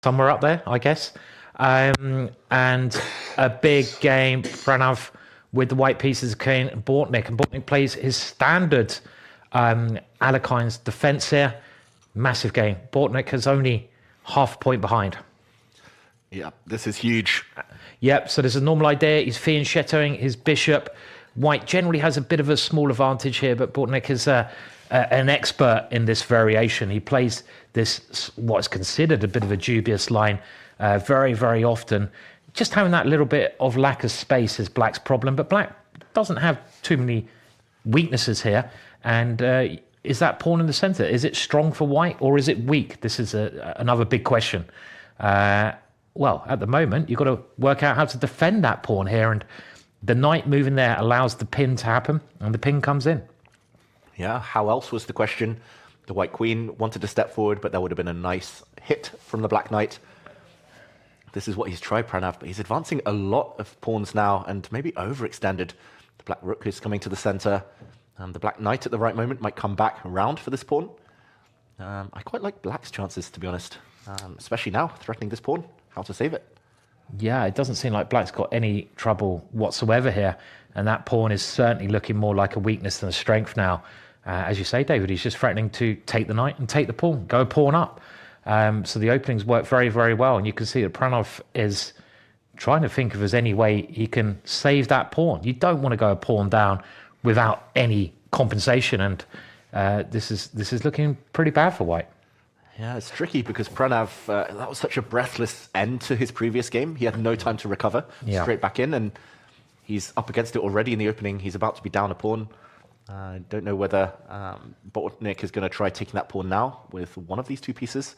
somewhere up there, I guess. And a big game, Pranav with the white pieces of king and Bortnyk plays his standard Alekhine's defense here. Massive game. Bortnyk is only half a point behind. Yeah, this is huge. Yep, so there's a normal idea. He's fianchettoing his bishop. White generally has a bit of a small advantage here, but Bortnyk is an expert in this variation. He plays this, what's considered a bit of a dubious line very, very often. Just having that little bit of lack of space is Black's problem, but Black doesn't have too many weaknesses here. And is that pawn in the center? Is it strong for White or is it weak? This is another big question. Well, at the moment, you've got to work out how to defend that pawn here. And the knight moving there allows the pin to happen, and the pin comes in. Yeah, how else was the question? The white queen wanted to step forward, but there would have been a nice hit from the black knight. This is what he's tried, Pranav, but he's advancing a lot of pawns now and maybe overextended. The black rook is coming to the center, and the black knight at the right moment might come back around for this pawn. I quite like black's chances, to be honest, especially now, threatening this pawn. How to save it? Yeah, it doesn't seem like Black's got any trouble whatsoever here. And that pawn is certainly looking more like a weakness than a strength now. As you say, David, he's just threatening to take the knight and take the pawn, go a pawn up. So the openings work very, very well. And you can see that Pranav is trying to think if there's any way he can save that pawn. You don't want to go a pawn down without any compensation. And this is looking pretty bad for White. Yeah, it's tricky because Pranav, that was such a breathless end to his previous game. He had no time to recover, straight back in, and he's up against it already in the opening. He's about to be down a pawn. I don't know whether Bortnyk is going to try taking that pawn now with one of these two pieces.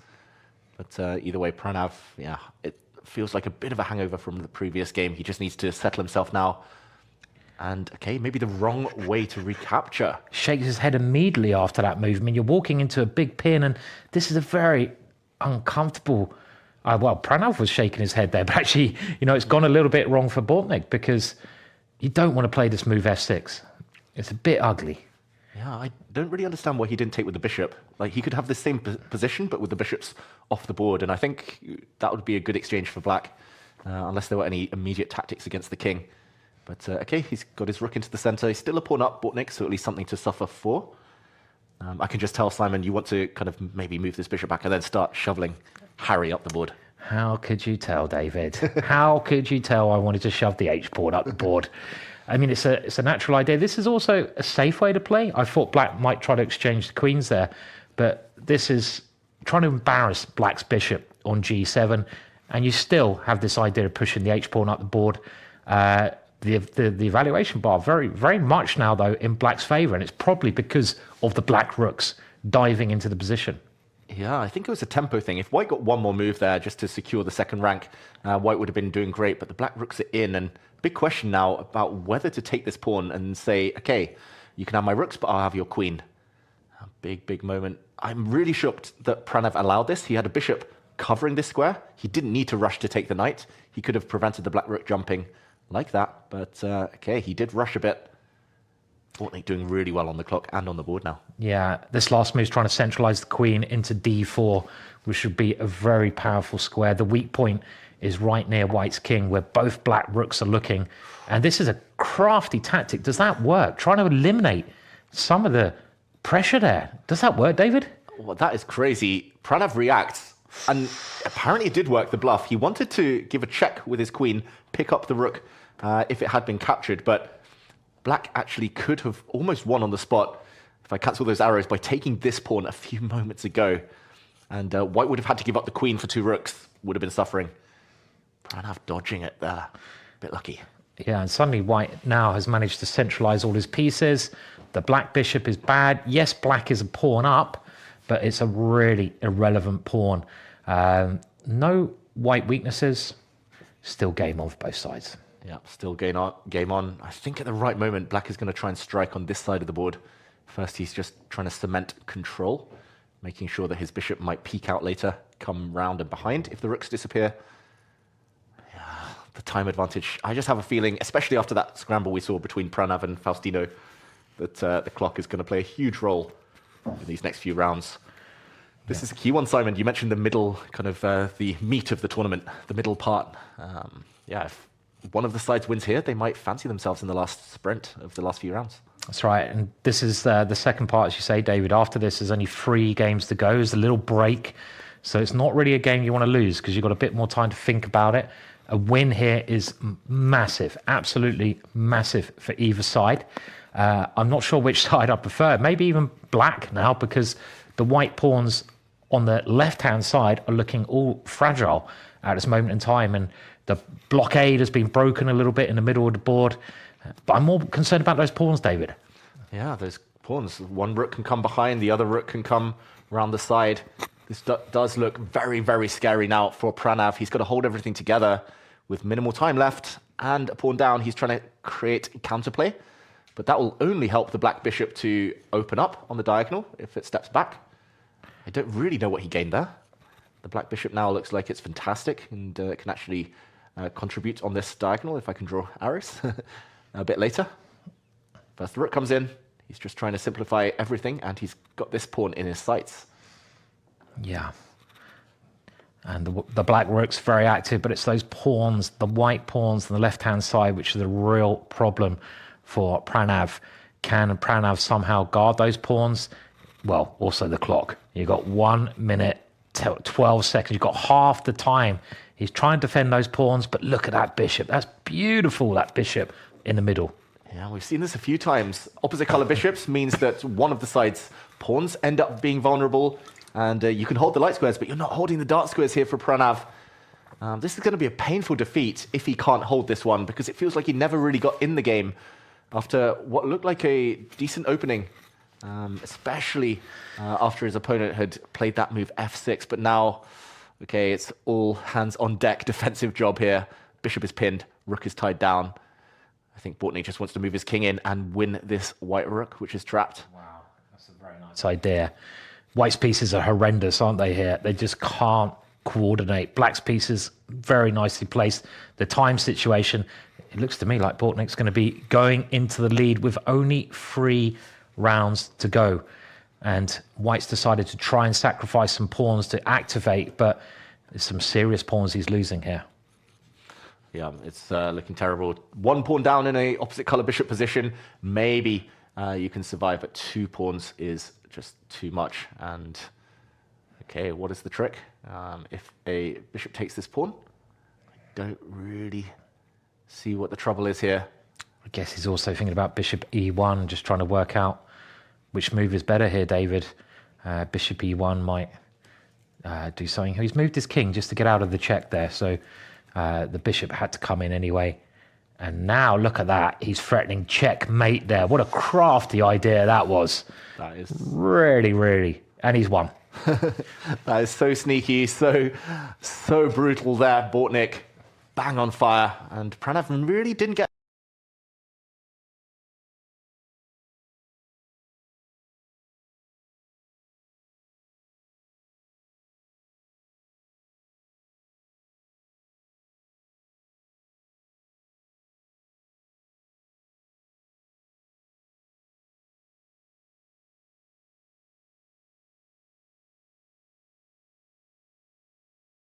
But either way, Pranav, yeah, it feels like a bit of a hangover from the previous game. He just needs to settle himself now. And, okay, maybe the wrong way to recapture. Shakes his head immediately after that move. I mean, you're walking into a big pin, and this is a very uncomfortable... well, Pranav was shaking his head there, but actually, it's gone a little bit wrong for Bortnyk because you don't want to play this move f6. It's a bit ugly. Yeah, I don't really understand why he didn't take with the bishop. Like, he could have the same position, but with the bishops off the board, and I think that would be a good exchange for Black, unless there were any immediate tactics against the king. But, okay, he's got his rook into the center. He's still a pawn up, Bortnyk, so at least something to suffer for. I can just tell, Simon, you want to kind of maybe move this bishop back and then start shoveling Harry up the board. How could you tell, David? How could you tell I wanted to shove the h-pawn up the board? I mean, it's a natural idea. This is also a safe way to play. I thought Black might try to exchange the queens there, but this is trying to embarrass Black's bishop on g7, and you still have this idea of pushing the h-pawn up the board. The evaluation bar very, very much now, though, in Black's favor, and it's probably because of the black rooks diving into the position. Yeah, I think it was a tempo thing. If White got one more move there just to secure the second rank, White would have been doing great, but the black rooks are in, and big question now about whether to take this pawn and say, okay, you can have my rooks, but I'll have your queen. A big, big moment. I'm really shocked that Pranav allowed this. He had a bishop covering this square. He didn't need to rush to take the knight. He could have prevented the black rook jumping like that, but okay, he did rush a bit. Bortnyk doing really well on the clock and on the board now. Yeah, this last move is trying to centralize the queen into d4, which should be a very powerful square. The weak point is right near White's king, where both black rooks are looking. And this is a crafty tactic. Does that work? Trying to eliminate some of the pressure there. Does that work, David? Well, that is crazy. Pranav reacts, and apparently it did work, the bluff. He wanted to give a check with his queen, pick up the rook if it had been captured, but Black actually could have almost won on the spot, if I cancel those arrows, by taking this pawn a few moments ago. And White would have had to give up the queen for two rooks, would have been suffering. Pranav dodging it there. A bit lucky. Yeah, and suddenly White now has managed to centralize all his pieces. The black bishop is bad. Yes, Black is a pawn up, but it's a really irrelevant pawn. No White weaknesses. Still game on for both sides. Yeah, still game on. I think at the right moment, Black is going to try and strike on this side of the board. First, he's just trying to cement control, making sure that his bishop might peek out later, come round and behind if the rooks disappear. Yeah, the time advantage. I just have a feeling, especially after that scramble we saw between Pranav and Faustino, that the clock is going to play a huge role in these next few rounds. This is a key one, Simon. You mentioned the middle, kind of the meat of the tournament, the middle part. Yeah, if one of the sides wins here, they might fancy themselves in the last sprint of the last few rounds. That's right. And this is the second part, as you say, David. After this, there's only 3 games to go. There's a little break. So it's not really a game you want to lose because you've got a bit more time to think about it. A win here is massive, absolutely massive for either side. I'm not sure which side I prefer. Maybe even black now, because the white pawns on the left-hand side are looking all fragile at this moment in time. And the blockade has been broken a little bit in the middle of the board. But I'm more concerned about those pawns, David. Yeah, those pawns. One rook can come behind, the other rook can come around the side. This does look very, very scary now for Pranav. He's got to hold everything together with minimal time left and a pawn down. He's trying to create counterplay, but that will only help the black bishop to open up on the diagonal if it steps back. I don't really know what he gained there. The black bishop now looks like it's fantastic and can actually contribute on this diagonal if I can draw arrows a bit later. First the rook comes in. He's just trying to simplify everything, and he's got this pawn in his sights. Yeah. And the black rook's very active, but it's those pawns, the white pawns on the left-hand side, which is a real problem for Pranav. Can Pranav somehow guard those pawns? Well, also the clock. You've got 1 minute, 12 seconds. You've got half the time. He's trying to defend those pawns, but look at that bishop. That's beautiful, that bishop in the middle. Yeah, we've seen this a few times. Opposite color bishops means that one of the side's pawns end up being vulnerable, and you can hold the light squares, but you're not holding the dark squares here for Pranav. This is going to be a painful defeat if he can't hold this one, because it feels like he never really got in the game after what looked like a decent opening, especially after his opponent had played that move f6. But now, okay, it's all hands on deck defensive job here. Bishop is pinned, rook is tied down. I think Bortnyk just wants to move his king in and win this white rook, which is trapped. Wow, that's a very nice idea. White's pieces are horrendous, aren't they, here? They just can't coordinate. Black's pieces very nicely placed. The time situation, it looks to me like Bortnyk's going to be going into the lead with only 3 rounds to go. And White's decided to try and sacrifice some pawns to activate, but there's some serious pawns he's losing here. Yeah, it's looking terrible. 1 pawn down in a opposite color bishop position. Maybe you can survive, but 2 pawns is just too much. And okay, what is the trick? If a bishop takes this pawn, I don't really see what the trouble is here. I guess he's also thinking about bishop e1, just trying to work out which move is better here, David. Bishop e1 might do something. He's moved his king just to get out of the check there, so the bishop had to come in anyway. And now look at that. He's threatening checkmate there. What a crafty idea that was. That is really, really. And he's won. That is so sneaky, so brutal there. Bortnyk, bang on fire. And Pranav really didn't get